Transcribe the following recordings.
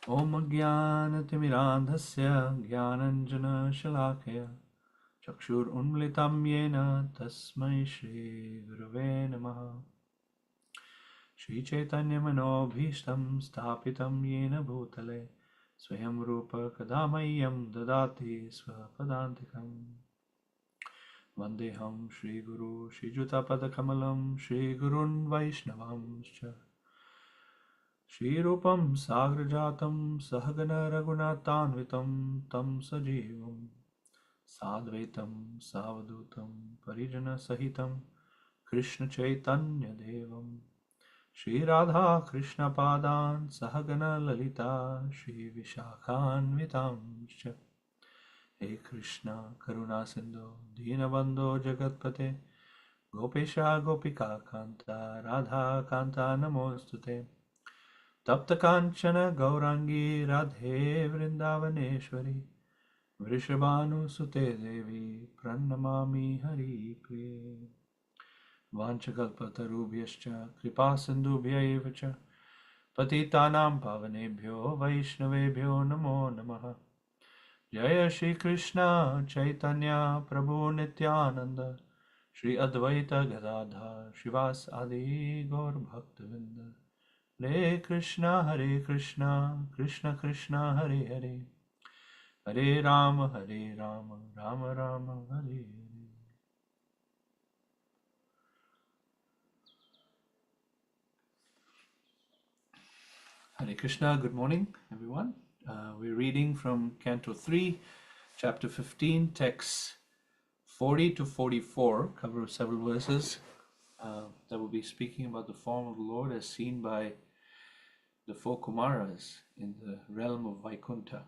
Om Ajnanatimirandhasya Jnananjana Chakshur Unmilitam Yena Tasmai Shri Gurave Namaha. Shri Chaitanya Manobhishtam Sthapitam Yena Bhutale Swayam Rupa Kadamayam Dadati Swapadantikam. Vandeham Shri Guru Shri Jutapada Kamalam Shri Gurun Vaishnavam Shri Rupam Sagrajatam Sahagana Raghunatanvitam Tam Sajivam Sadvaitam Savadutam Parijana Sahitam Krishna Chaitanya Devam Shri Radha Krishna Padan Sahagana Lalita Shri Vishakhanvitam He Krishna Karuna Sindhu Dinabandho Jagatpate Gopesha Gopika Kanta Radha Kanta Namostute Tapta Kanchana Gaurangi Radhe Vrindavaneshwari Vrishabhanu Sute Devi Pranamami Hari Priye Vanchakalpatarubhyascha Kripa Sindhubhya Patitanam Pavanebhyo Vaishnavebhyo Namo Namaha Jaya Shri Krishna Chaitanya Prabhu Nityananda Shri Advaita Gadadhar Shivas Adi Gaur Bhaktavinda Hare Krishna, Krishna Krishna, Hare Hare, Hare Rama, Rama Rama, Hare Hare. Hare Krishna, good morning, everyone. We're reading from Canto 3, Chapter 15, texts 40 to 44, cover several verses that will be speaking about the form of the Lord as seen by the four Kumaras in the realm of Vaikuntha.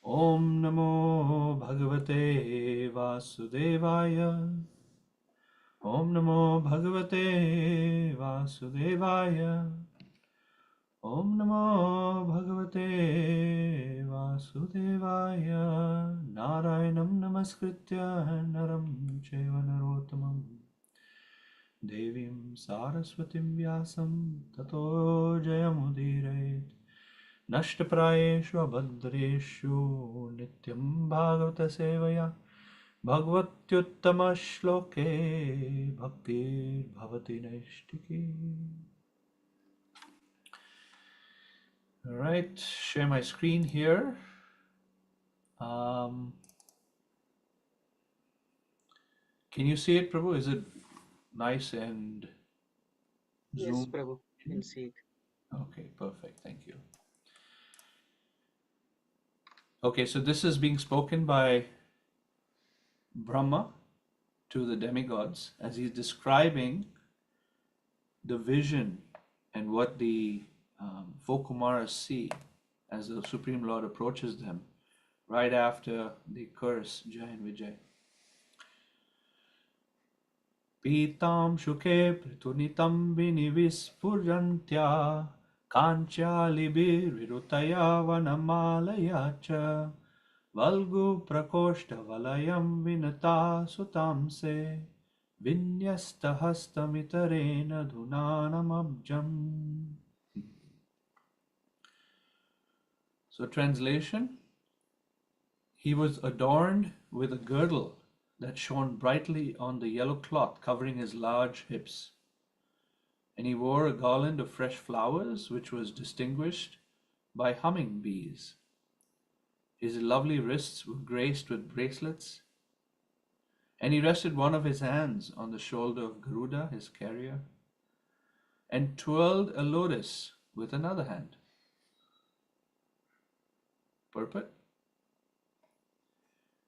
Om Namo Bhagavate Vasudevaya. Om Namo Bhagavate Vasudevaya. Om Namo Bhagavate Vasudevaya. Narayanam Namaskritya Naram Cheva Narottamam Devim Saraswatim Vyasam Tato Jayamudirayet Nashtaprayeshu Abhadreshu Nityam Bhagavata Sevaya Bhagavatyuttama Shloke Bhaktir Bhavati Naishtiki. Alright, share my screen here. Can you see it, Prabhu? Is it nice and Yes, zoomed Prabhu, in? can see it. Okay, perfect. Thank you. Okay, so this is being spoken by Brahma to the demigods as he's describing the vision and what the four Kumaras see as the Supreme Lord approaches them right after the curse Jai and Vijay. Pitam Shuke Pritunitam Vinivispurjantya Kancha Libir Virutaya Vanamalaya Cha Valgu Prakoshta Valayam Vinata Sutamse Vinyastahastamitarena Dhunanamabjam. So, translation: He was adorned with a girdle that shone brightly on the yellow cloth covering his large hips, and he wore a garland of fresh flowers which was distinguished by humming bees. His lovely wrists were graced with bracelets, and he rested one of his hands on the shoulder of Garuda, his carrier, and twirled a lotus with another hand. Purport: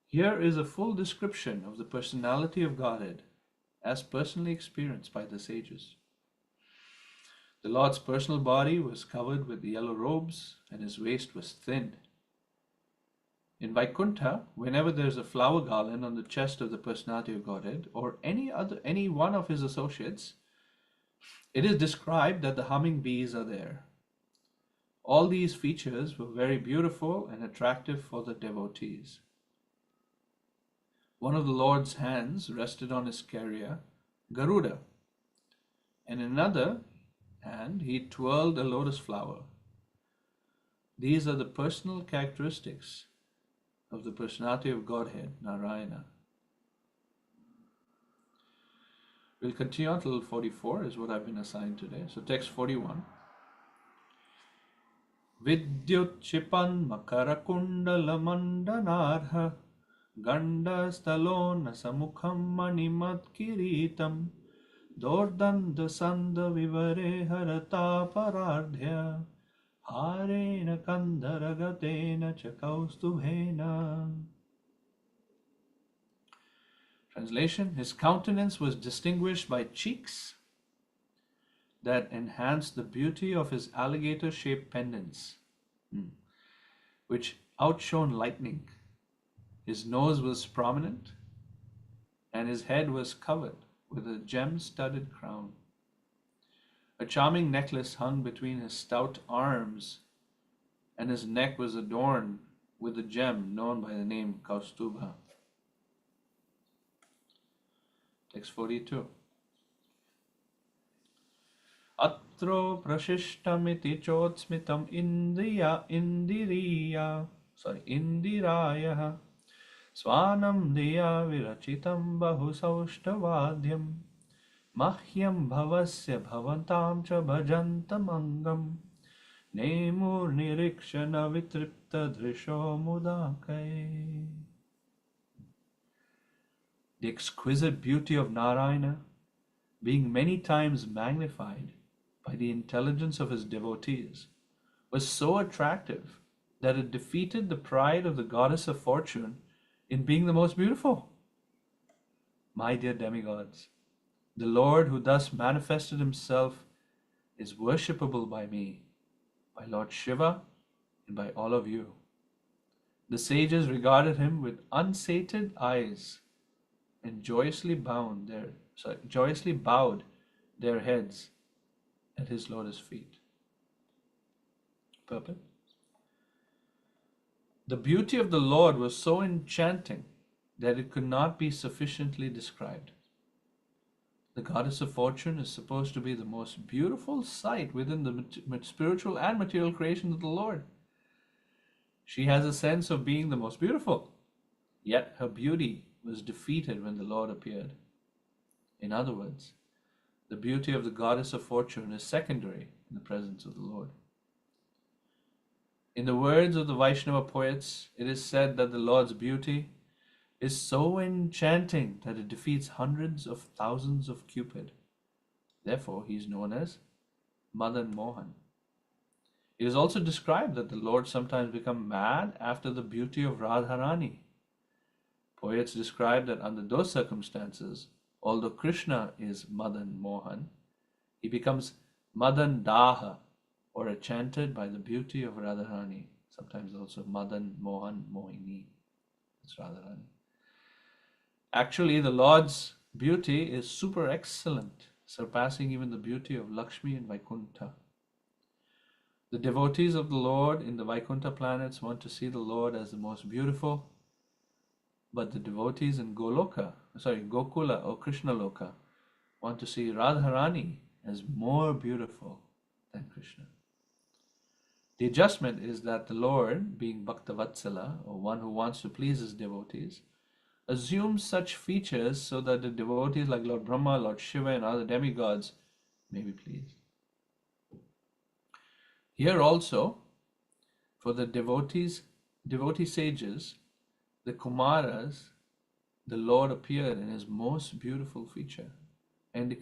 Here is a full description of the personality of Godhead as personally experienced by the sages. The Lord's personal body was covered with yellow robes, and his waist was thin. In Vaikuntha, whenever there is a flower garland on the chest of the personality of Godhead or any one of his associates, it is described that the humming bees are there. All these features were very beautiful and attractive for the devotees. One of the Lord's hands rested on his carrier, Garuda, and in another hand he twirled a lotus flower. These are the personal characteristics of the personality of Godhead, Narayana. We'll continue on till 44 is what I've been assigned today. So text 41. Vidyutchipan makarakundalamandanaarha gandastalona samukham manimat kiritam dordanda sanda vivare harata paradhya harena kandaragatena chakaustubhena. Translation: His countenance was distinguished by cheeks that enhanced the beauty of his alligator-shaped pendants, which outshone lightning. His nose was prominent, and his head was covered with a gem-studded crown. A charming necklace hung between his stout arms, and his neck was adorned with a gem known by the name Kaustubha. Text 42. Atro prashishtamiti chotsmitam indiraya swanam diya virachitam bahusauštavadyam mahyam bhavasya bhavantam cha bhajantamangam nemur nirikshana vitripta drisho mudakai. The exquisite beauty of Narayana, being many times magnified by the intelligence of his devotees, was so attractive that it defeated the pride of the goddess of fortune in being the most beautiful. My dear demigods, the Lord who thus manifested himself is worshipable by me, by Lord Shiva, and by all of you. The sages regarded him with unsated eyes and joyously bowed their heads at his lotus feet. Purport. The beauty of the Lord was so enchanting that it could not be sufficiently described. The goddess of fortune is supposed to be the most beautiful sight within the spiritual and material creation of the Lord. She has a sense of being the most beautiful, yet her beauty was defeated when the Lord appeared. In other words, the beauty of the goddess of fortune is secondary in the presence of the Lord. In the words of the Vaishnava poets, it is said that the Lord's beauty is so enchanting that it defeats hundreds of thousands of Cupid. Therefore, he is known as Madan Mohan. It is also described that the Lord sometimes becomes mad after the beauty of Radharani. Poets describe that under those circumstances, although Krishna is Madan Mohan, he becomes Madan Daha, or enchanted by the beauty of Radharani. Sometimes also Madan Mohan Mohini. It's Radharani. Actually, the Lord's beauty is super excellent, surpassing even the beauty of Lakshmi and Vaikuntha. The devotees of the Lord in the Vaikuntha planets want to see the Lord as the most beautiful, but the devotees in Gokula or Krishna Loka want to see Radharani as more beautiful than Krishna. The adjustment is that the Lord, being Bhaktavatsala, or one who wants to please his devotees, assumes such features so that the devotees like Lord Brahma, Lord Shiva, and other demigods may be pleased. Here also, for the devotee sages, the Kumaras, the Lord appeared in his most beautiful feature, and they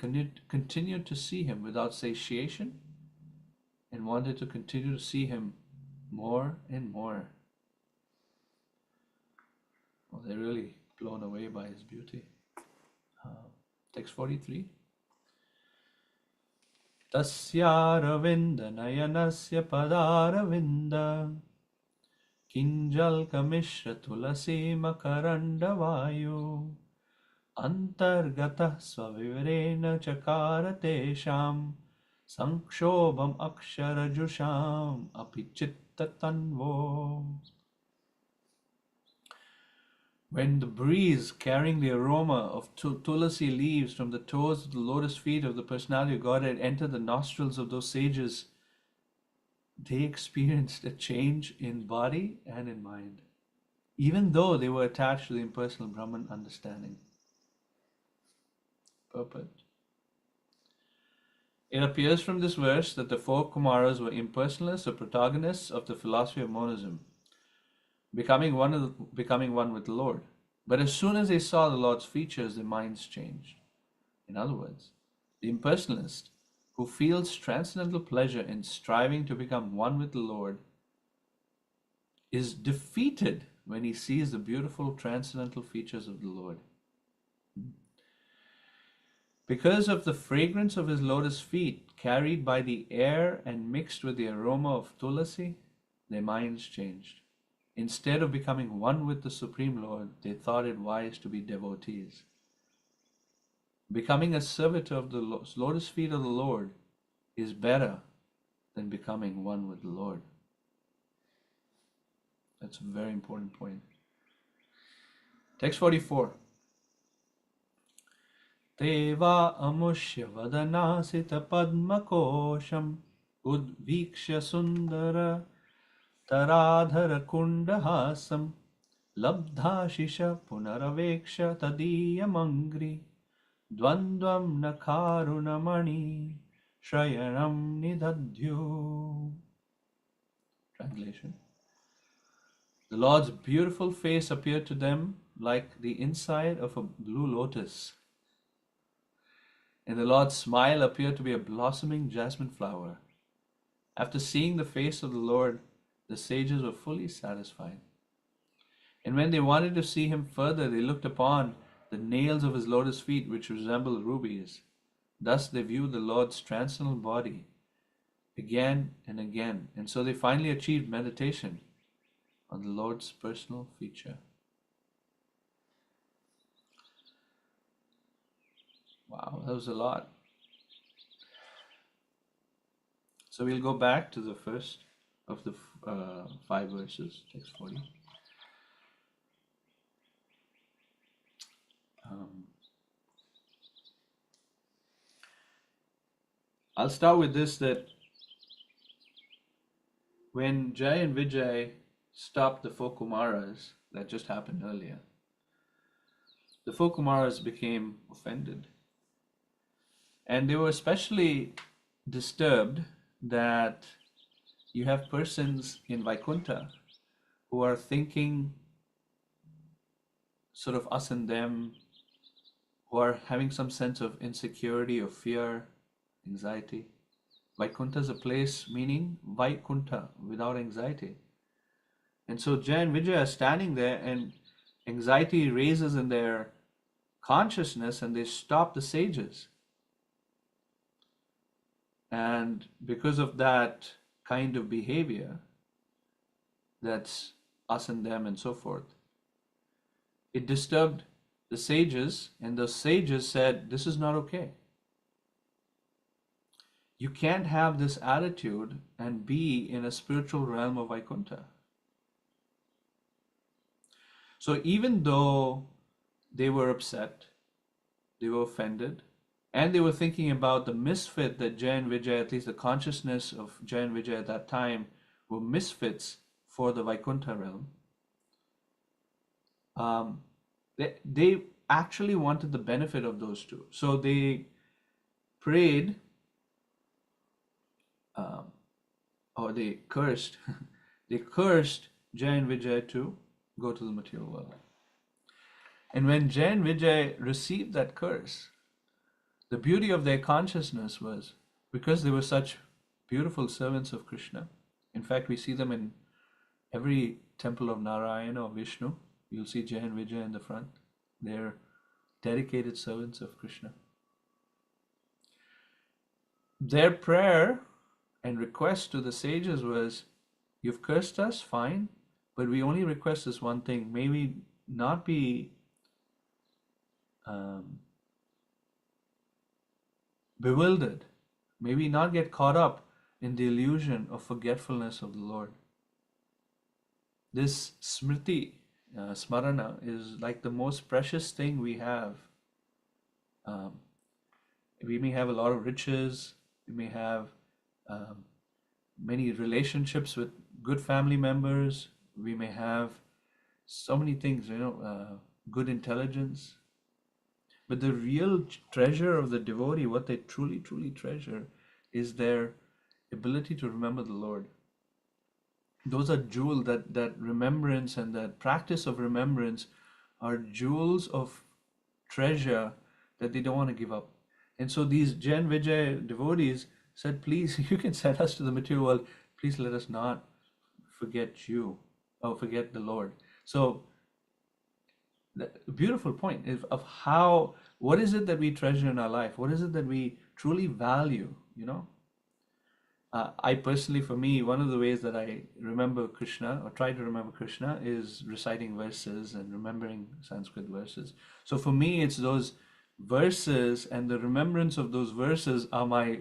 continued to see him without satiation and wanted to continue to see him more and more. Well, they're really blown away by his beauty. Text 43. Tasya ravinda nayanasya padaravinda kinjal kamishra tulasi makaranda vayu antargatah svavivrena chakaratesham sankshobham aksharajusham apichittatanvo. When the breeze carrying the aroma of tulasi leaves from the toes of the lotus feet of the personality of Godhead entered the nostrils of those sages, they experienced a change in body and in mind, even though they were attached to the impersonal Brahman understanding. Purport. It appears from this verse that the four Kumaras were impersonalists or protagonists of the philosophy of monism, becoming one with the Lord. But as soon as they saw the Lord's features, their minds changed. In other words, the impersonalist, who feels transcendental pleasure in striving to become one with the Lord, is defeated when he sees the beautiful transcendental features of the Lord. Because of the fragrance of his lotus feet carried by the air and mixed with the aroma of tulasi, their minds changed. Instead of becoming one with the Supreme Lord, they thought it wise to be devotees. Becoming a servitor of the lotus feet of the Lord is better than becoming one with the Lord. That's a very important point. Text 44. Teva amushya vadanasita padmakosham udvikshya sundara taradhara kundahasam labdhashisha punaraveksha tadiyamangri dvandvam nakarunamani shrayanam nidadhyu. Translation. The Lord's beautiful face appeared to them like the inside of a blue lotus, and the Lord's smile appeared to be a blossoming jasmine flower. After seeing the face of the Lord, the sages were fully satisfied. And when they wanted to see him further, they looked upon the nails of his lotus feet, which resembled rubies. Thus they viewed the Lord's transcendental body again and again, and so they finally achieved meditation on the Lord's personal feature. Wow, that was a lot. So we'll go back to the first of the 5 verses, text 40. I'll start with this, that when Jay and Vijay stopped the 4 Kumaras, that just happened earlier, the 4 Kumaras became offended. And they were especially disturbed that you have persons in Vaikuntha who are thinking sort of us and them, who are having some sense of insecurity or fear, anxiety. Vaikuntha is a place meaning Vaikuntha, without anxiety. And so Jay and Vijay are standing there, and anxiety raises in their consciousness, and they stop the sages. And because of that kind of behavior, that's us and them and so forth, it disturbed the sages, and the sages said, this is not okay. You can't have this attitude and be in a spiritual realm of Vaikuntha. So even though they were upset, they were offended, and they were thinking about the misfit that Jay and Vijay, at least the consciousness of Jay and Vijay at that time, were misfits for the Vaikuntha realm. They actually wanted the benefit of those two. So they prayed, or they cursed, they cursed Jay and Vijay to go to the material world. And when Jay and Vijay received that curse, the beauty of their consciousness was, because they were such beautiful servants of Krishna. In fact, we see them in every temple of Narayana or Vishnu. You'll see Jay and Vijay in the front. They're dedicated servants of Krishna. Their prayer and request to the sages was, you've cursed us, fine, but we only request this one thing. May we not be bewildered. May we not get caught up in the illusion of forgetfulness of the Lord. This smriti, smarana, is like the most precious thing we have. We may have a lot of riches, we may have many relationships with good family members. We may have so many things, good intelligence. But the real treasure of the devotee, what they truly, truly treasure, is their ability to remember the Lord. Those are jewels, that remembrance and that practice of remembrance are jewels of treasure that they don't want to give up. And so these Jan Vijay devotees said, please, you can send us to the material world. Please let us not forget you or forget the Lord. So the beautiful point is of how, what is it that we treasure in our life? What is it that we truly value, I personally, for me, one of the ways that I remember Krishna or try to remember Krishna is reciting verses and remembering Sanskrit verses. So for me, it's those verses and the remembrance of those verses are my,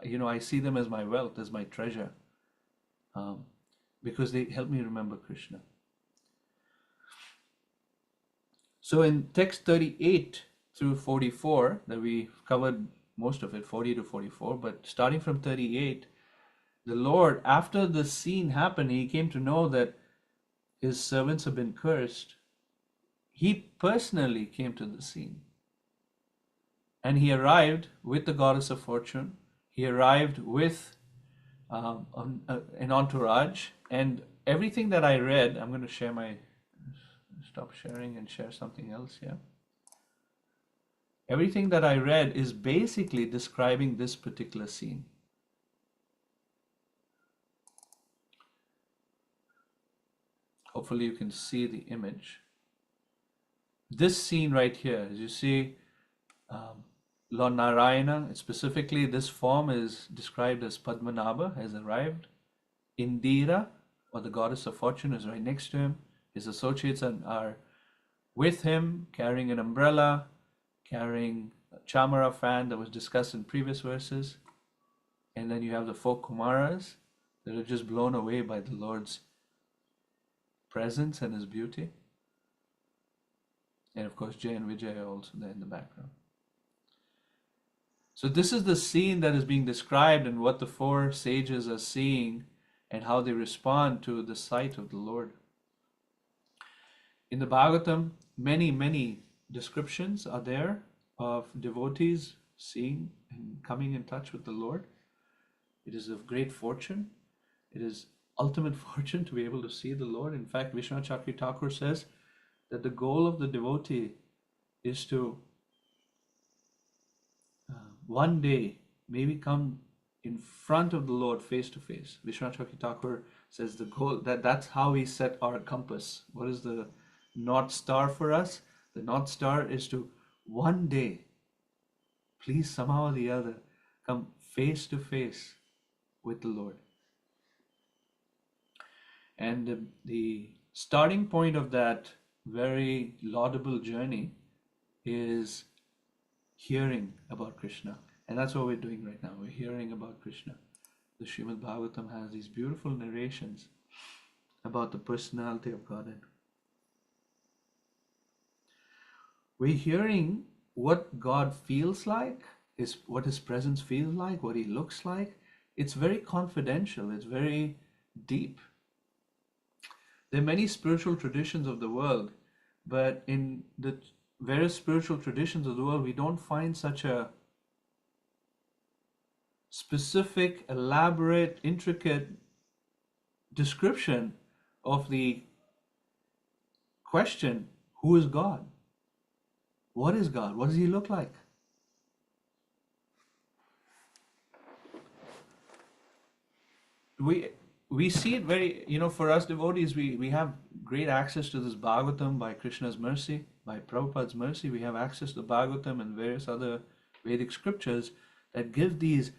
I see them as my wealth, as my treasure, because they help me remember Krishna. So in text 38 through 44, that we covered most of it, 40 to 44, but starting from 38, the Lord, after the scene happened, he came to know that his servants have been cursed. He personally came to the scene. And he arrived with the goddess of fortune. He arrived with an entourage. And everything that I read, I'm going to share stop sharing and share something else here. Everything that I read is basically describing this particular scene. Hopefully you can see the image. This scene right here, as you see, Lord Narayana, specifically this form is described as Padmanabha, has arrived. Indira, or the goddess of fortune, is right next to him. His associates are with him, carrying an umbrella, carrying a chamara fan that was discussed in previous verses. And then you have the four Kumaras that are just blown away by the Lord's presence and his beauty. And of course, Jay and Vijay are also there in the background. So this is the scene that is being described and what the four sages are seeing and how they respond to the sight of the Lord. In the Bhagavatam, many, many descriptions are there of devotees seeing and coming in touch with the Lord. It is of great fortune. It is ultimate fortune to be able to see the Lord. In fact, Vishwanath Chakravarti Thakur says that the goal of the devotee is to one day maybe come in front of the Lord face to face. Vishwanath Chakravarti Thakur says the goal, that's how we set our compass. What is the North Star for us? The North Star is to one day, please somehow or the other, come face to face with the Lord. And the starting point of that very laudable journey is hearing about Krishna. And that's what we're doing right now. We're hearing about Krishna. The Srimad Bhagavatam has these beautiful narrations about the personality of Godhead. We're hearing what God feels like, what his presence feels like, what he looks like. It's very confidential. It's very deep. There are many spiritual traditions of the world, but in the various spiritual traditions of the world, we don't find such a specific, elaborate, intricate description of the question, who is God? What is God? What does he look like? We see it very, for us devotees, we have great access to this Bhagavatam by Krishna's mercy, by Prabhupada's mercy. We have access to Bhagavatam and various other Vedic scriptures that give these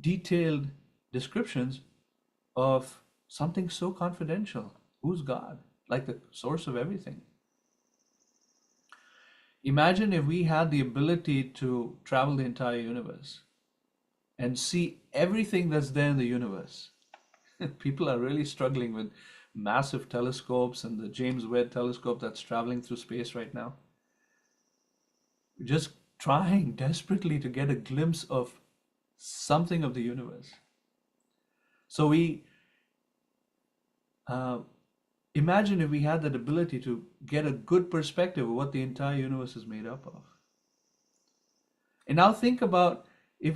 detailed descriptions of something so confidential. Who's God? Like the source of everything. Imagine if we had the ability to travel the entire universe and see everything that's there in the universe. People are really struggling with massive telescopes and the James Webb telescope that's traveling through space right now. Just trying desperately to get a glimpse of something of the universe. So we imagine if we had that ability to get a good perspective of what the entire universe is made up of. And now think about if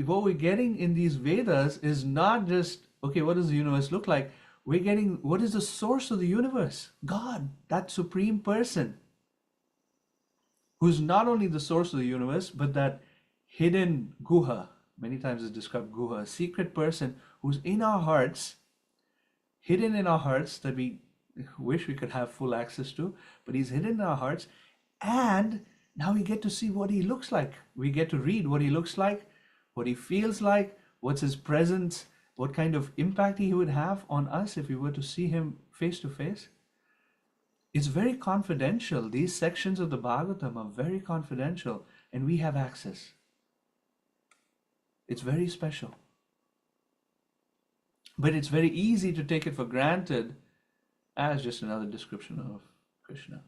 what we're getting in these Vedas is not just, okay, what does the universe look like? We're getting what is the source of the universe? God, that supreme person, who's not only the source of the universe, but that hidden guha, many times it's described guha, a secret person who's in our hearts, hidden in our hearts, that we wish we could have full access to, but he's hidden in our hearts. And now we get to see what he looks like. We get to read what he looks like, what he feels like, what's his presence, what kind of impact he would have on us if we were to see him face to face. It's very confidential. These sections of the Bhagavatam are very confidential, and we have access. It's very special. But it's very easy to take it for granted as just another description of Krishna.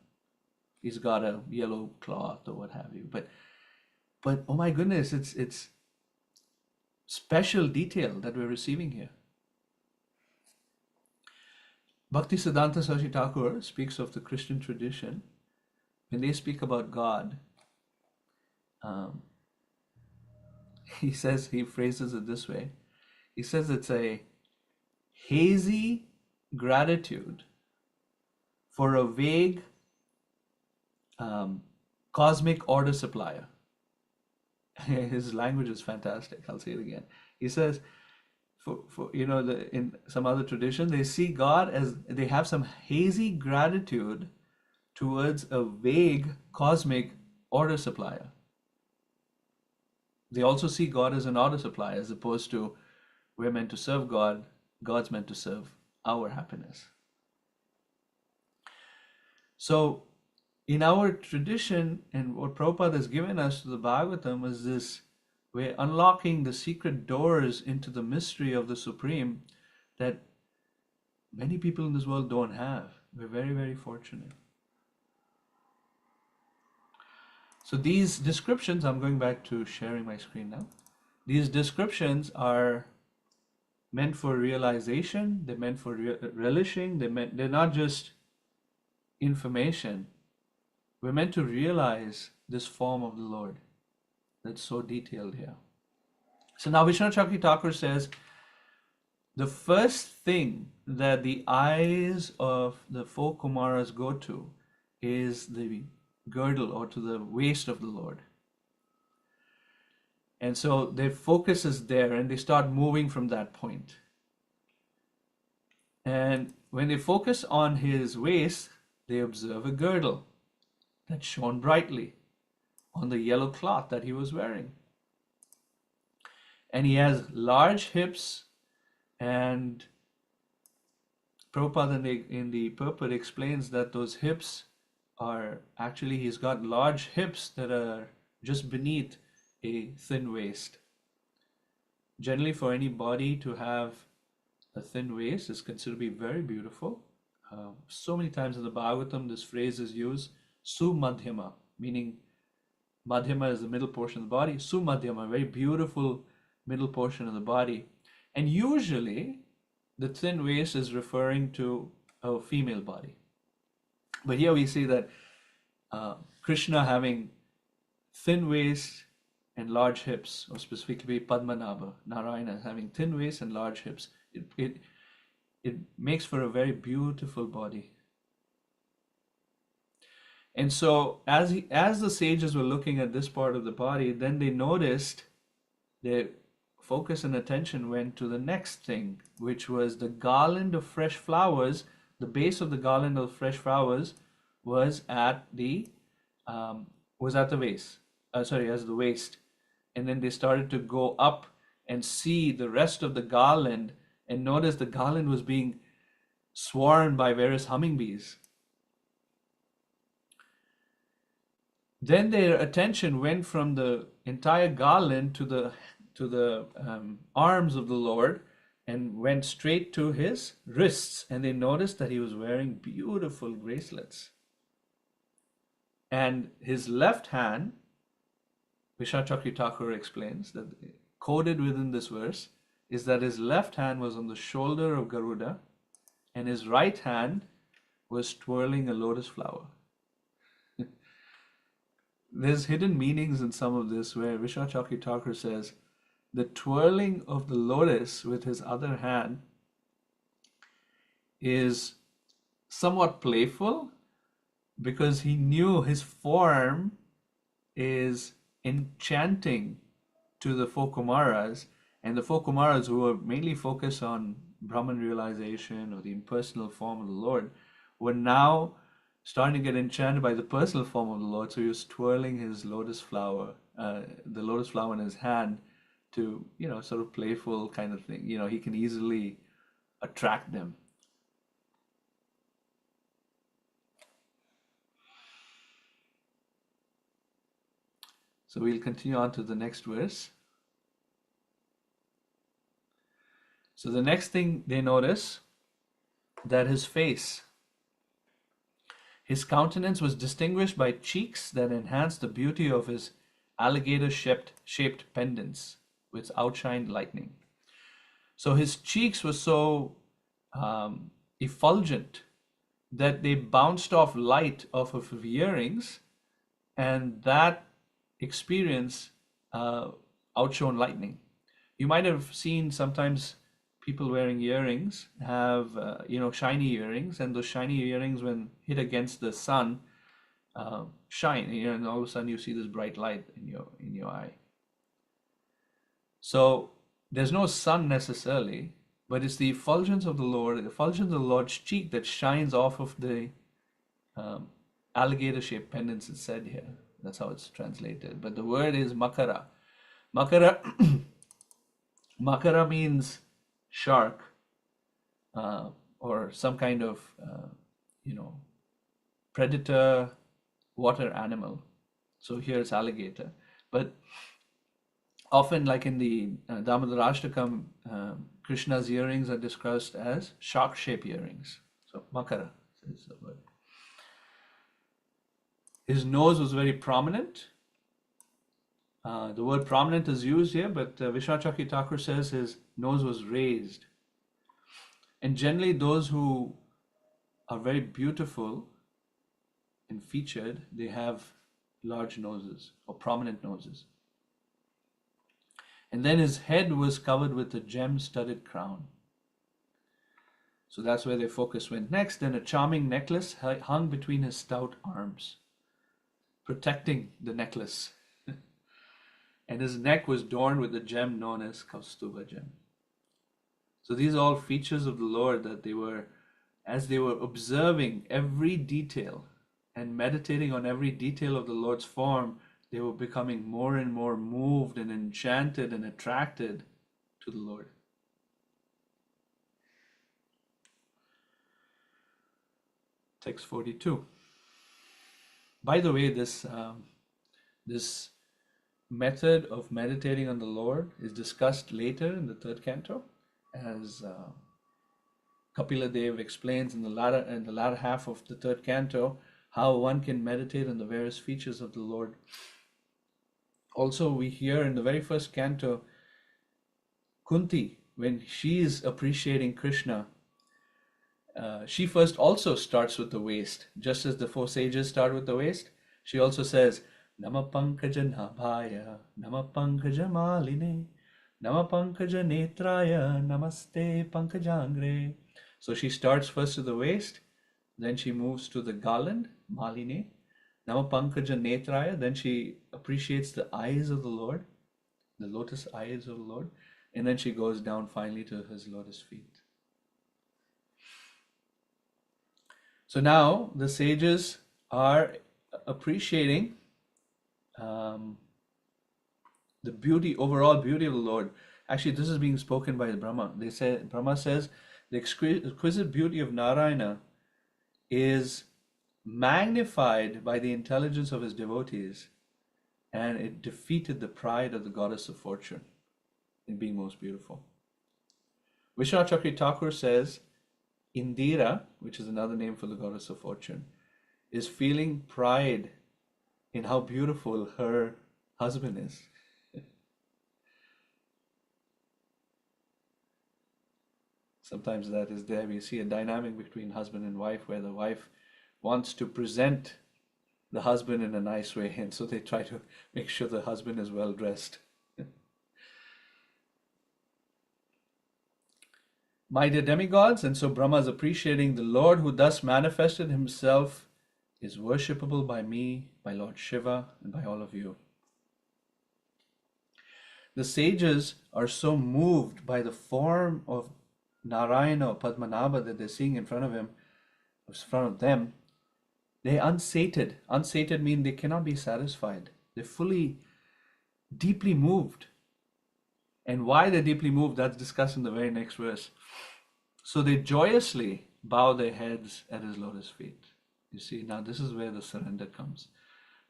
He's got a yellow cloth or what have you. But oh my goodness, it's special detail that we're receiving here. Bhaktisiddhanta Saraswati Thakur speaks of the Christian tradition. When they speak about God, he phrases it this way. He says it's a hazy gratitude for a vague cosmic order supplier. His language is fantastic. I'll say it again. He says, in some other tradition, they see God as, they have some hazy gratitude towards a vague cosmic order supplier. They also see God as an order supplier, as opposed to we're meant to serve God, God's meant to serve our happiness. So in our tradition, and what Prabhupada has given us to the Bhagavatam, is this, we're unlocking the secret doors into the mystery of the Supreme that many people in this world don't have. We're very, very fortunate. So these descriptions, I'm going back to sharing my screen now. These descriptions are meant for realization, they're meant for relishing, they're not just information. We're meant to realize this form of the Lord that's so detailed here. So now Vishnu Chakri Thakur says, the first thing that the eyes of the four Kumaras go to is the girdle, or to the waist of the Lord. And so their focus is there, and they start moving from that point. And when they focus on his waist, they observe a girdle that shone brightly on the yellow cloth that he was wearing. And he has large hips, and Prabhupada in the purport explains that those hips are actually, he's got large hips that are just beneath a thin waist. Generally, for any body to have a thin waist is considered to be very beautiful. So many times in the Bhagavatam, this phrase is used, Sumadhyama, meaning Madhyama is the middle portion of the body. Sumadhyama, very beautiful middle portion of the body. And usually, the thin waist is referring to a female body. But here we see that Krishna having thin waist and large hips, or specifically Padmanabha, Narayana having thin waist and large hips. It makes for a very beautiful body. And so as the sages were looking at this part of the body, then they noticed their focus and attention went to the next thing, which was the garland of fresh flowers. The base of the garland of fresh flowers was at the waist. As the waist. And then they started to go up and see the rest of the garland, and notice the garland was being swarmed by various hummingbees. Then their attention went from the entire garland to the arms of the Lord, and went straight to his wrists, and they noticed that he was wearing beautiful bracelets. And his left hand, Vishnu Chakri Thakur explains that, coded within this verse, is that his left hand was on the shoulder of Garuda and his right hand was twirling a lotus flower. There's hidden meanings in some of this where Vishwachakri Thakur says the twirling of the lotus with his other hand is somewhat playful because he knew his form is enchanting to the four Kumaras, and the four Kumaras who were mainly focused on Brahman realization or the impersonal form of the Lord were now starting to get enchanted by the personal form of the Lord. So he was twirling his lotus flower, the lotus flower in his hand to, sort of playful kind of thing. He can easily attract them. So we'll continue on to the next verse. So the next thing they notice, that his face, his countenance was distinguished by cheeks that enhanced the beauty of his alligator-shaped pendants, which outshined lightning. So his cheeks were so effulgent that they bounced off light off of his earrings, and that experience outshone lightning. You might have seen sometimes people wearing earrings have shiny earrings, and those shiny earrings, when hit against the sun, shine, and all of a sudden you see this bright light in your eye. So there's no sun necessarily, but it's the effulgence of the Lord, the effulgence of the Lord's cheek that shines off of the alligator-shaped pendants. It's said here. That's how it's translated. But the word is makara. Makara, makara means shark, or some kind of, predator, water animal. So here it's alligator. But often, like in the Damodarashtakam, Krishna's earrings are described as shark-shaped earrings. So makara is the word. His nose was very prominent. The word prominent is used here, but Vishwachakri Thakur says his nose was raised. And generally those who are very beautiful and featured, they have large noses or prominent noses. And then his head was covered with a gem-studded crown. So that's where their focus went next. Then a charming necklace hung between his stout arms, protecting the necklace. And his neck was adorned with a gem known as Kaustuba gem. So these are all features of the Lord that they were, as they were observing every detail and meditating on every detail of the Lord's form, they were becoming more and more moved and enchanted and attracted to the Lord. Text 42. By the way, this method of meditating on the Lord is discussed later in the third canto, as Kapila Dev explains in the latter half of the third canto how one can meditate on the various features of the Lord. Also, we hear in the very first canto, Kunti, when she is appreciating Krishna, she first also starts with the waist, just as the four sages start with the waist. She also says, Nama Pankaja Nabhaya, Nama Pankaja Maline, Nama Pankaja Netraya, Namaste Pankajangre. So she starts first with the waist, then she moves to the garland, Maline, Nama Pankaja Netraya, then she appreciates the eyes of the Lord, the lotus eyes of the Lord, and then she goes down finally to his lotus feet. So now the sages are appreciating the beauty, overall beauty of the Lord. Actually, this is being spoken by Brahma. Brahma says the exquisite beauty of Narayana is magnified by the intelligence of his devotees, and it defeated the pride of the goddess of fortune in being most beautiful. Vishwanath Chakri Thakur says Indira, which is another name for the goddess of fortune, is feeling pride in how beautiful her husband is. Sometimes that is there. We see a dynamic between husband and wife where the wife wants to present the husband in a nice way, and so they try to make sure the husband is well dressed. My dear demigods, and so Brahma is appreciating the Lord who thus manifested himself is worshipable by me, by Lord Shiva, and by all of you. The sages are so moved by the form of Narayana or Padmanabha that they're seeing in front of him, in front of them. They're unsated. Unsated means they cannot be satisfied. They're fully, deeply moved. And why they're deeply moved, that's discussed in the very next verse. So they joyously bow their heads at his lotus feet. You see, now this is where the surrender comes.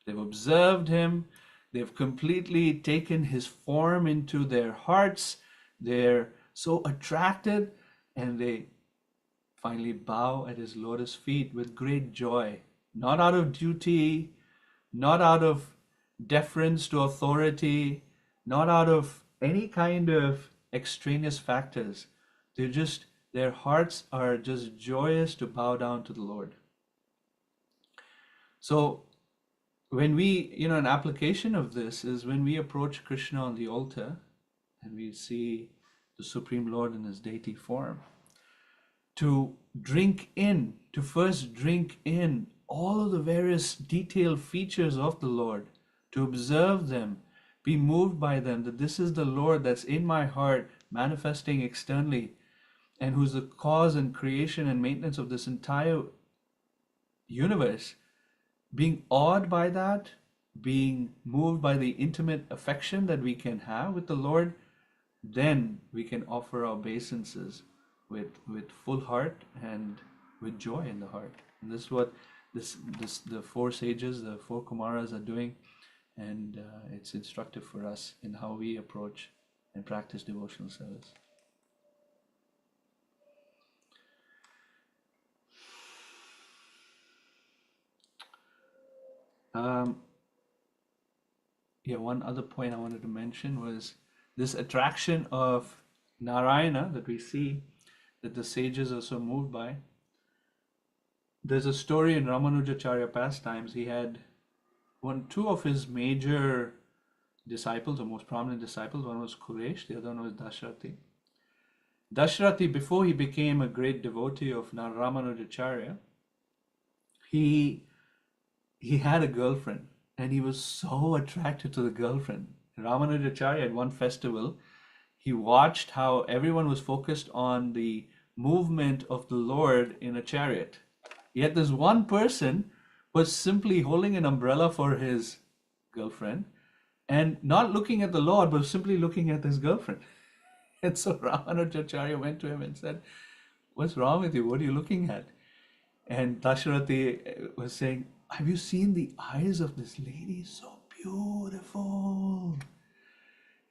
They've observed him. They've completely taken his form into their hearts. They're so attracted, and they finally bow at his lotus feet with great joy. Not out of duty, not out of deference to authority, not out of any kind of extraneous factors. Their hearts are just joyous to bow down to the Lord. So when we, an application of this is when we approach Krishna on the altar and we see the Supreme Lord in his deity form, to first drink in all of the various detailed features of the Lord, to observe them, be moved by them, that this is the Lord that's in my heart, manifesting externally, and who's the cause and creation and maintenance of this entire universe. Being awed by that, being moved by the intimate affection that we can have with the Lord, then we can offer our obeisances with full heart and with joy in the heart. And this is what the four sages, the four Kumaras are doing, and it's instructive for us in how we approach and practice devotional service. One other point I wanted to mention was this attraction of Narayana that we see, that the sages are so moved by. There's a story in Ramanujacharya pastimes. He had two of his major disciples, or most prominent disciples. One was Kuresh, the other one was Dashrati. Dashrati, before he became a great devotee of Ramanujacharya, he had a girlfriend, and he was so attracted to the girlfriend. Ramanujacharya, at one festival, he watched how everyone was focused on the movement of the Lord in a chariot. Yet this one person was simply holding an umbrella for his girlfriend and not looking at the Lord, but simply looking at his girlfriend. And so Ramanujacharya went to him and said, "What's wrong with you? What are you looking at?" And Dashrati was saying, "Have you seen the eyes of this lady? So beautiful.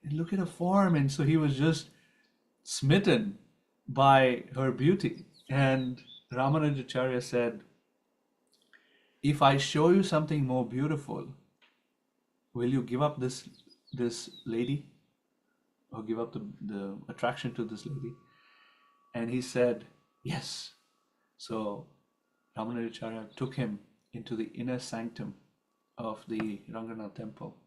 And look at her form." And so he was just smitten by her beauty. And Ramanujacharya said, "If I show you something more beautiful, will you give up this lady, or give up the attraction to this lady?" And he said, "Yes." So Ramanujacharya took him into the inner sanctum of the Ranganath temple.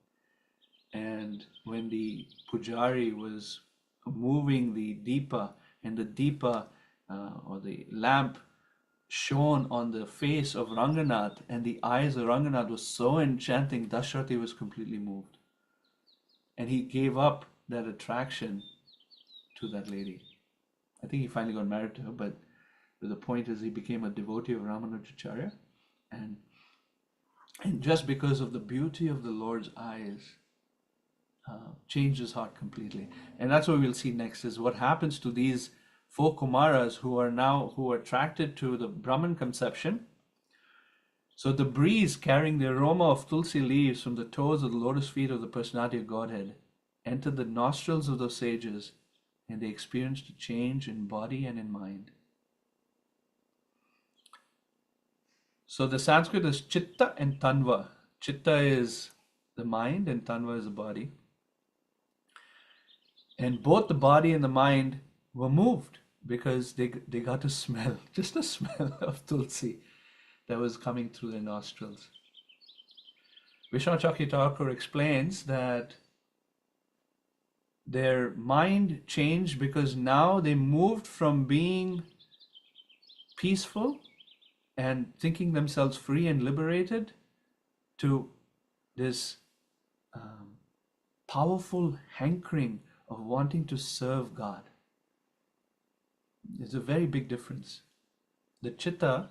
And when the pujari was moving the deepa, and the deepa or the lamp shone on the face of Ranganath, and the eyes of Ranganath was so enchanting, Dashrati was completely moved. And he gave up that attraction to that lady. I think he finally got married to her, but the point is he became a devotee of Ramanujacharya, and just because of the beauty of the Lord's eyes, changed his heart completely. And that's what we'll see next, is what happens to these four Kumaras who are attracted to the Brahman conception. So the breeze carrying the aroma of tulsi leaves from the toes of the lotus feet of the personality of Godhead entered the nostrils of those sages, and they experienced a change in body and in mind. So the Sanskrit is Chitta and Tanva. Chitta is the mind and Tanva is the body. And both the body and the mind were moved because they got a smell, just a smell of tulsi that was coming through their nostrils. Vishnu Chakya Thakur explains that their mind changed because now they moved from being peaceful and thinking themselves free and liberated to this powerful hankering of wanting to serve God. There's a very big difference. The chitta,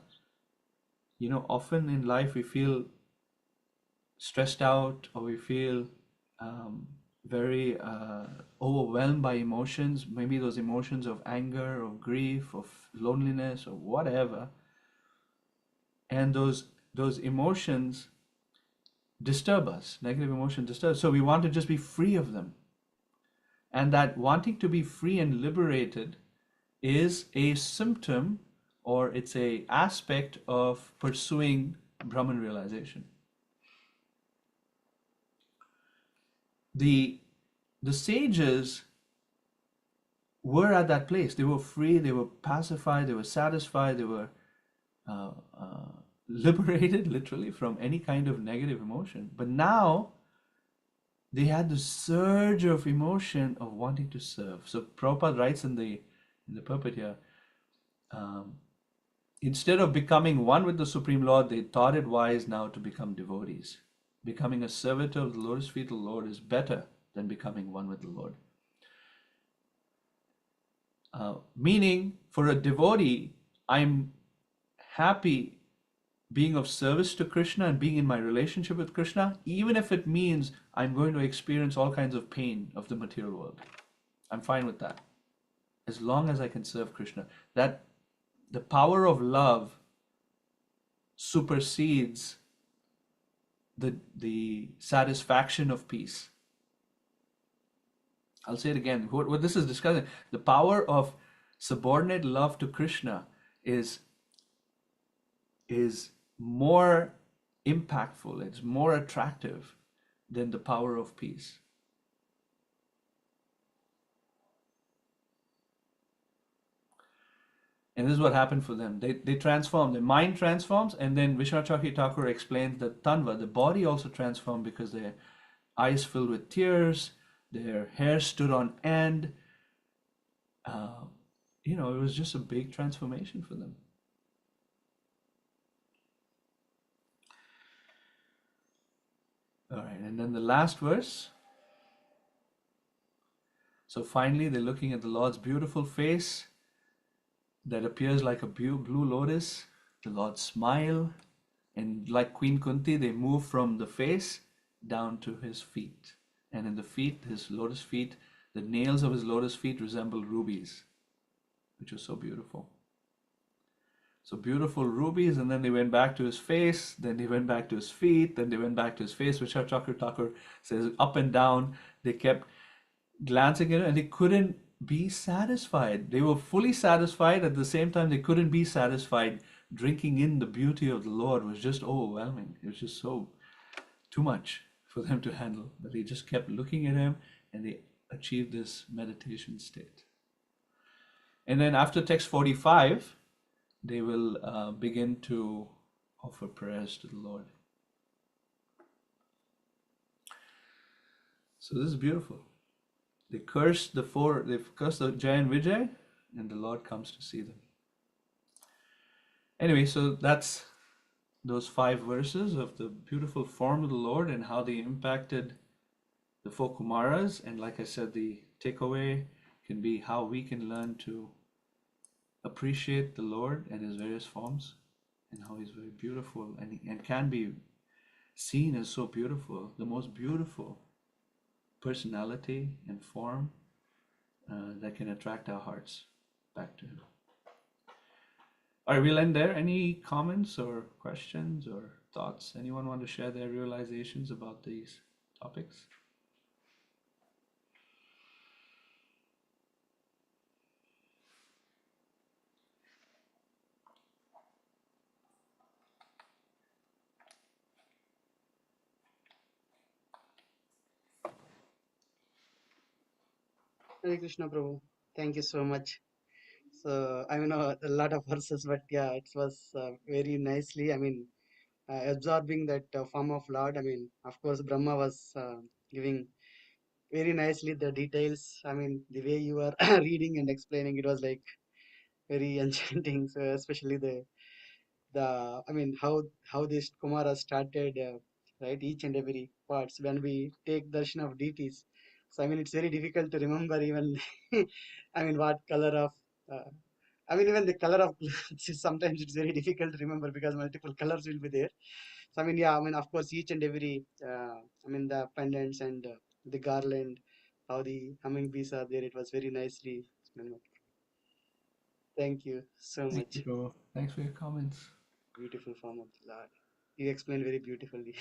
often in life we feel stressed out, or we feel very overwhelmed by emotions, maybe those emotions of anger or grief, of loneliness or whatever. And those emotions disturb us, negative emotions disturb us. So we want to just be free of them. And that wanting to be free and liberated is a symptom, or it's a aspect of pursuing Brahman realization. The sages were at that place. They were free, they were pacified, they were satisfied, they were liberated literally from any kind of negative emotion. But now they had the surge of emotion of wanting to serve. So Prabhupada writes in the purport here, instead of becoming one with the Supreme Lord, they thought it wise now to become devotees. Becoming a servitor of the lotus feet of the Lord is better than becoming one with the Lord. Meaning, for a devotee, I'm happy being of service to Krishna and being in my relationship with Krishna, even if it means I'm going to experience all kinds of pain of the material world. I'm fine with that, as long as I can serve Krishna. That the power of love supersedes the satisfaction of peace. I'll say it again. What this is discussing, the power of subordinate love to Krishna is more impactful, it's more attractive than the power of peace. And this is what happened for them. They transform, their mind transforms, and then Vishwanath Chakya Thakur explains that Tanva, the body, also transformed because their eyes filled with tears, their hair stood on end. It was just a big transformation for them. All right, and then the last verse. So finally, they're looking at the Lord's beautiful face that appears like a blue lotus. The Lord smile, and like Queen Kunti, they move from the face down to his feet. And in the feet, his lotus feet, the nails of his lotus feet resemble rubies, which was so beautiful. So beautiful rubies, and then they went back to his face, then they went back to his feet, then they went back to his face, which Chakra Thakur says up and down. They kept glancing at it and they couldn't be satisfied. They were fully satisfied. At the same time, they couldn't be satisfied. Drinking in the beauty of the Lord was just overwhelming. It was just so too much for them to handle. But they just kept looking at him and they achieved this meditation state. And then after text 45, they will begin to offer prayers to the Lord. So this is beautiful. They curse the Jay and Vijay, and the Lord comes to see them. Anyway, so that's those 5 verses of the beautiful form of the Lord and how they impacted the 4 Kumaras. And like I said, the takeaway can be how we can learn to appreciate the Lord and his various forms, and how he's very beautiful and can be seen as so beautiful, the most beautiful personality and form that can attract our hearts back to him. All right, we'll end there. Any comments or questions or thoughts? Anyone want to share their realizations about these topics? Hare Krishna, Prabhu. Thank you so much. So I mean a lot of verses, but yeah, it was very nicely. I mean, absorbing that form of Lord. I mean, of course, Brahma was giving very nicely the details. I mean, the way you were reading and explaining, it was like very enchanting. So especially the I mean how this Kumara started, right? Each and every parts when we take darshan of deities. So I mean, it's very difficult to remember even. I mean, what color of. I mean, even the color of clothes, sometimes it's very difficult to remember because multiple colors will be there. So, I mean, yeah, I mean, of course, each and every, I mean, the pendants and the garland, how the hummingbees are there, it was very nicely. Thank you so Thank you, much. bro. Thanks for your comments. Beautiful form of the Lord. You explained very beautifully.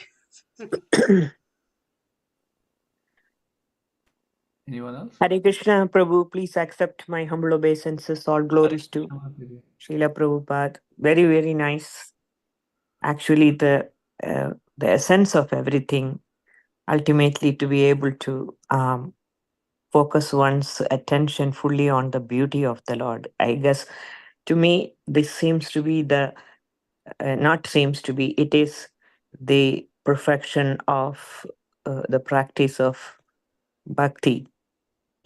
Anyone else? Hare Krishna, Prabhu, please accept my humble obeisances. All glories to Krishna Mataji. Srila Prabhupada. Very, very nice. Actually, the essence of everything, ultimately to be able to focus one's attention fully on the beauty of the Lord. I guess to me, this seems to be not seems to be, it is the perfection of the practice of bhakti.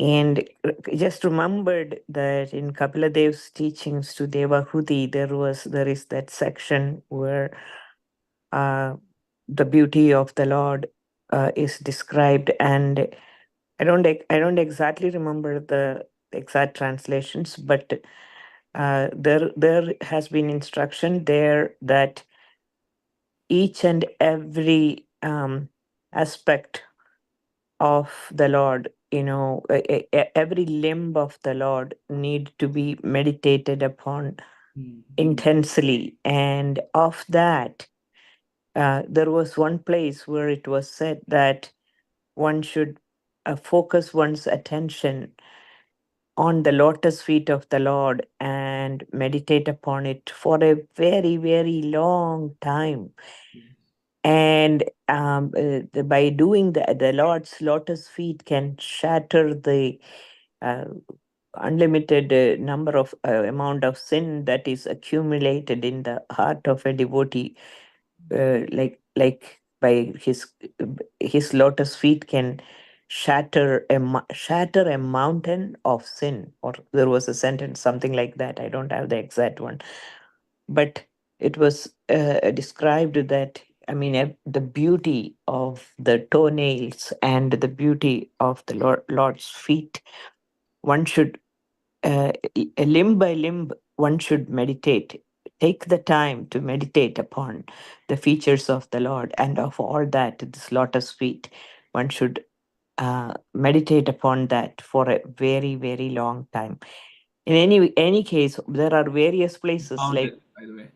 And just remembered that in Kapila Dev's teachings to Devahuti, there is that section where uh, the beauty of the Lord is described, and I don't exactly remember the exact translations, but there has been instruction there that each and every aspect of the Lord, every limb of the Lord need to be meditated upon intensely. And of that, there was one place where it was said that one should focus one's attention on the lotus feet of the Lord and meditate upon it for a very, very long time. And by doing that, the Lord's lotus feet can shatter the uh, unlimited number of amount of sin that is accumulated in the heart of a devotee. Like by his lotus feet can shatter a mountain of sin. Or there was a sentence something like that. I don't have the exact one, but it was described that, I mean, the beauty of the toenails and the beauty of the Lord's feet, one should limb by limb, one should meditate. Take the time to meditate upon the features of the Lord, and of all that, this lotus feet, one should meditate upon that for a very, very long time. In any case, there are various places Found like, it, by the way.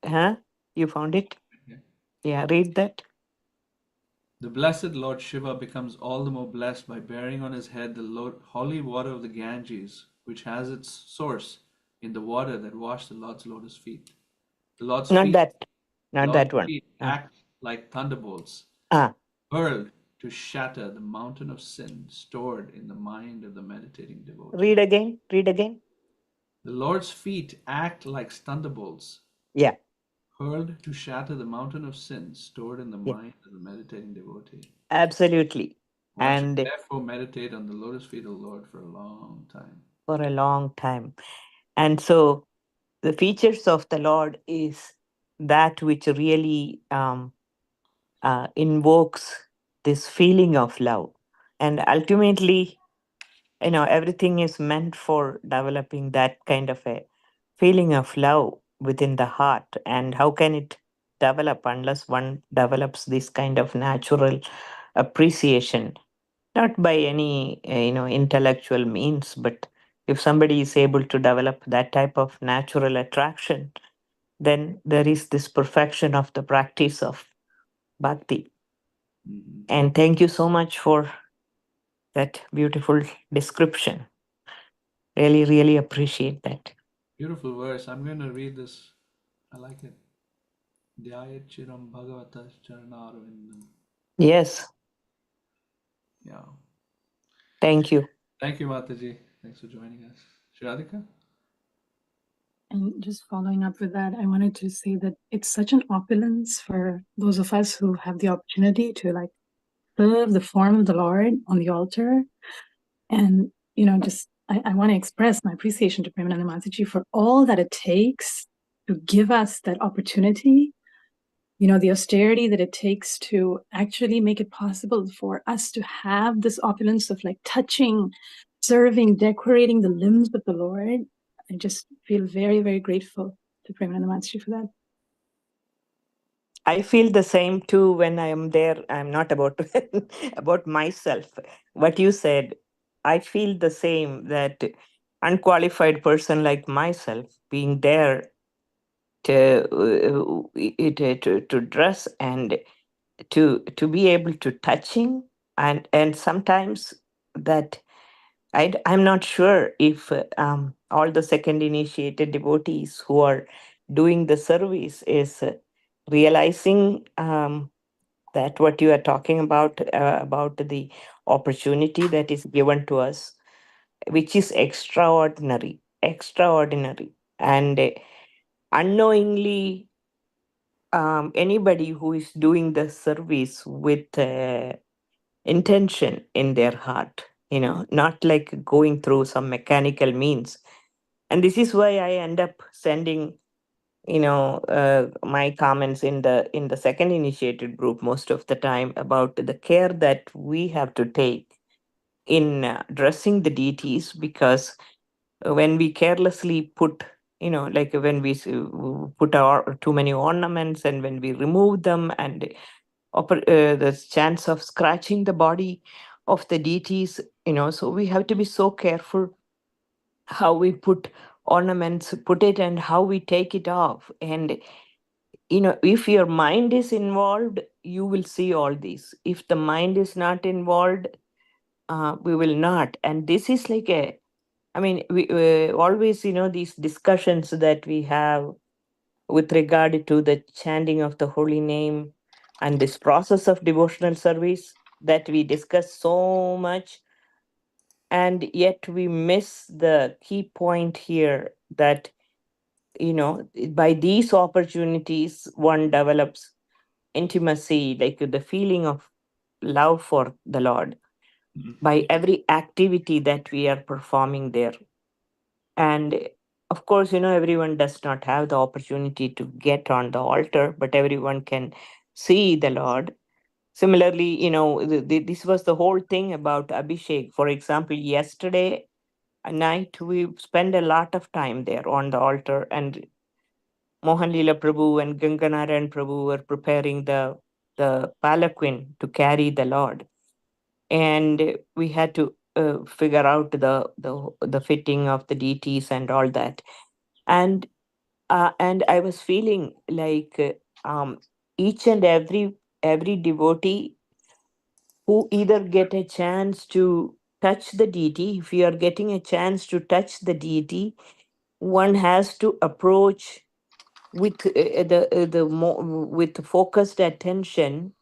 huh? You found it? Yeah. Yeah, read that. The blessed Lord Shiva becomes all the more blessed by bearing on his head the holy water of the Ganges, which has its source in the water that washed the Lord's lotus feet. The Lord's Not feet, that, not that one. act like thunderbolts, Ah, hurled to shatter the mountain of sin stored in the mind of the meditating devotee. read again. Read again. The Lord's feet act like thunderbolts, Yeah, hurled to shatter the mountain of sin stored in the yeah, mind of the meditating devotee. absolutely. One should And therefore meditate on the lotus feet of the Lord for a long time. for a long time. And so the features of the Lord is that which really invokes this feeling of love. And ultimately, everything is meant for developing that kind of a feeling of love within the heart. And how can it develop unless one develops this kind of natural appreciation, not by any intellectual means, but if somebody is able to develop that type of natural attraction, then there is this perfection of the practice of bhakti. Mm-hmm. And thank you so much for that beautiful description. Really, really appreciate that. Beautiful verse. I'm going to read this. I like it. Dhyayat chiram bhagavata charanarvindam. Yes, Yeah. thank you. Thank you, Mataji. Thanks for joining us. Shradhika? And just following up with that, I wanted to say that it's such an opulence for those of us who have the opportunity to like serve the form of the Lord on the altar. And, just I want to express my appreciation to Premananda Mataji for all that it takes to give us that opportunity, the austerity that it takes to actually make it possible for us to have this opulence of like touching, serving, decorating the limbs of the Lord. I just feel very, very grateful to Premananda Mataji for that. I feel the same too when I am there. I'm not about about myself. What you said, I feel the same, that unqualified person like myself being there to dress and to be able to touching, and sometimes that I'm not sure if all the second initiated devotees who are doing the service is realizing that what you are talking about the opportunity that is given to us, which is extraordinary, and unknowingly, anybody who is doing the service with intention in their heart, not like going through some mechanical means. And this is why I end up sending my comments in the second initiated group most of the time about the care that we have to take in dressing the deities, because when we carelessly put, like when we put our too many ornaments, and when we remove them, and the chance of scratching the body of the deities, so we have to be so careful how we put it, and how we take it off. And if your mind is involved, you will see all these. If the mind is not involved, we will not. And this is like we always, these discussions that we have with regard to the chanting of the holy name and this process of devotional service that we discuss so much, and yet we miss the key point here, that by these opportunities one develops intimacy, like the feeling of love for the Lord, by every activity that we are performing there. And of course, everyone does not have the opportunity to get on the altar, but everyone can see the Lord. Similarly, this was the whole thing about Abhishek. For example, yesterday night, we spent a lot of time there on the altar, and Mohan Leela Prabhu and Ganganarayan Prabhu were preparing the palanquin to carry the Lord. And we had to figure out the fitting of the deities and all that. And I was feeling like each and every devotee who either get a chance to touch the deity, if you are getting a chance to touch the deity, one has to approach with with focused attention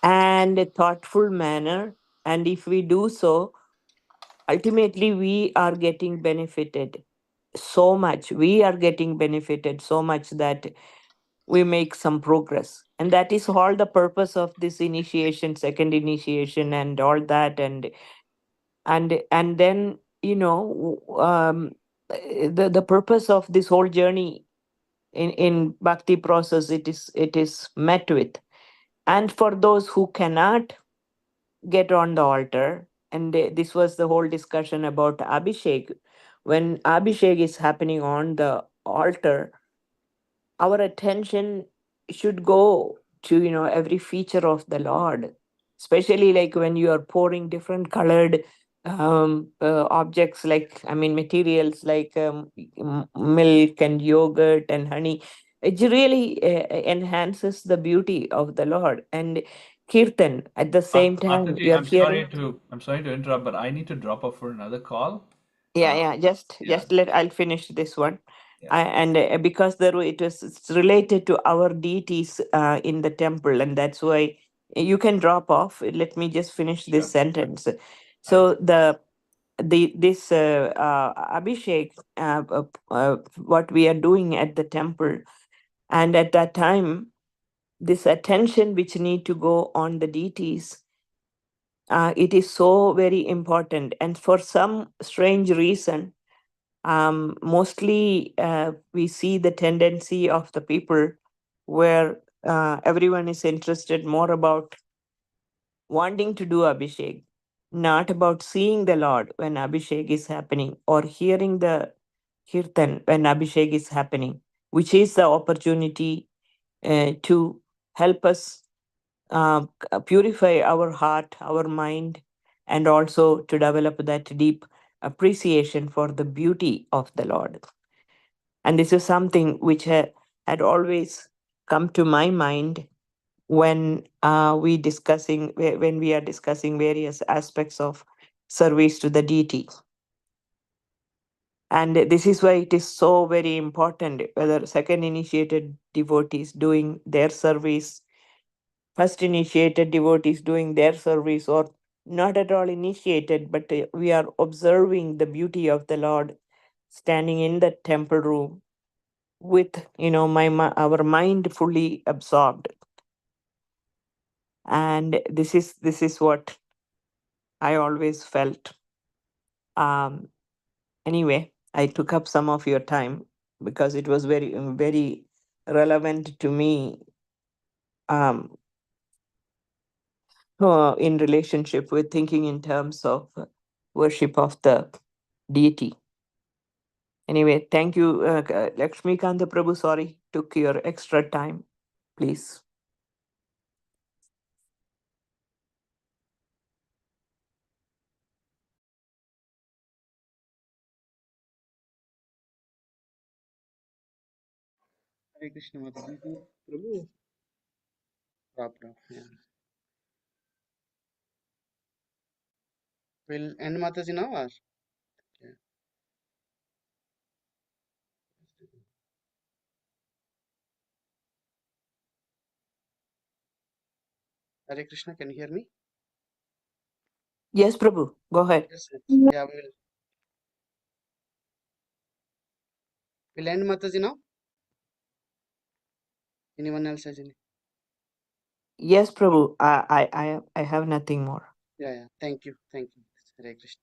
and a thoughtful manner. And if we do so, ultimately we are getting benefited so much. We are getting benefited so much that we make some progress. And that is all the purpose of this initiation, second initiation, and all that. And then, the purpose of this whole journey in bhakti process, it is met with. And for those who cannot get on the altar, and this was the whole discussion about Abhishek. When Abhishek is happening on the altar, our attention should go to every feature of the Lord, especially like when you are pouring different colored objects, like materials like milk and yogurt and honey. It really enhances the beauty of the Lord. And kirtan, at the same time we Mataji, are hearing. I'm sorry to interrupt, but I need to drop off for another call. Yeah, yeah. Just Yeah, let I'll finish this one. yeah. And because it's related to our deities in the temple, and that's why you can drop off. Let me just finish this Sure. sentence. I So this Abhishek, what we are doing at the temple. And at that time, this attention which need to go on the deities, it is so very important. And for some strange reason, mostly we see the tendency of the people where everyone is interested more about wanting to do Abhishek, not about seeing the Lord when Abhishek is happening or hearing the Kirtan when Abhishek is happening, which is the opportunity to help us purify our heart, our mind, and also to develop that deep appreciation for the beauty of the Lord. And this is something which had always come to my mind when when we are discussing various aspects of service to the deity. And this is why it is so very important whether second initiated devotees doing their service, first initiated devotees doing their service, or not at all initiated, but we are observing the beauty of the Lord standing in the temple room with our mind fully absorbed. And this is what I always felt. um Anyway, I took up some of your time because it was very relevant to me, um in relationship with thinking in terms of worship of the deity. Anyway, thank you, Lakshmi Kanta Prabhu. Sorry, took your extra time. Please. Hare Krishna Mataji. Prabhu. Prabhu. Yeah. We'll end Mataji now or? Yeah. Hare Krishna, can you hear me? Yes, Prabhu, go ahead. Yes, yes. Yeah, we'll end Mataji now. Anyone else has any? Yes, Prabhu. I have nothing more. Yeah, yeah. Thank you. Thank you. Hare Krishna.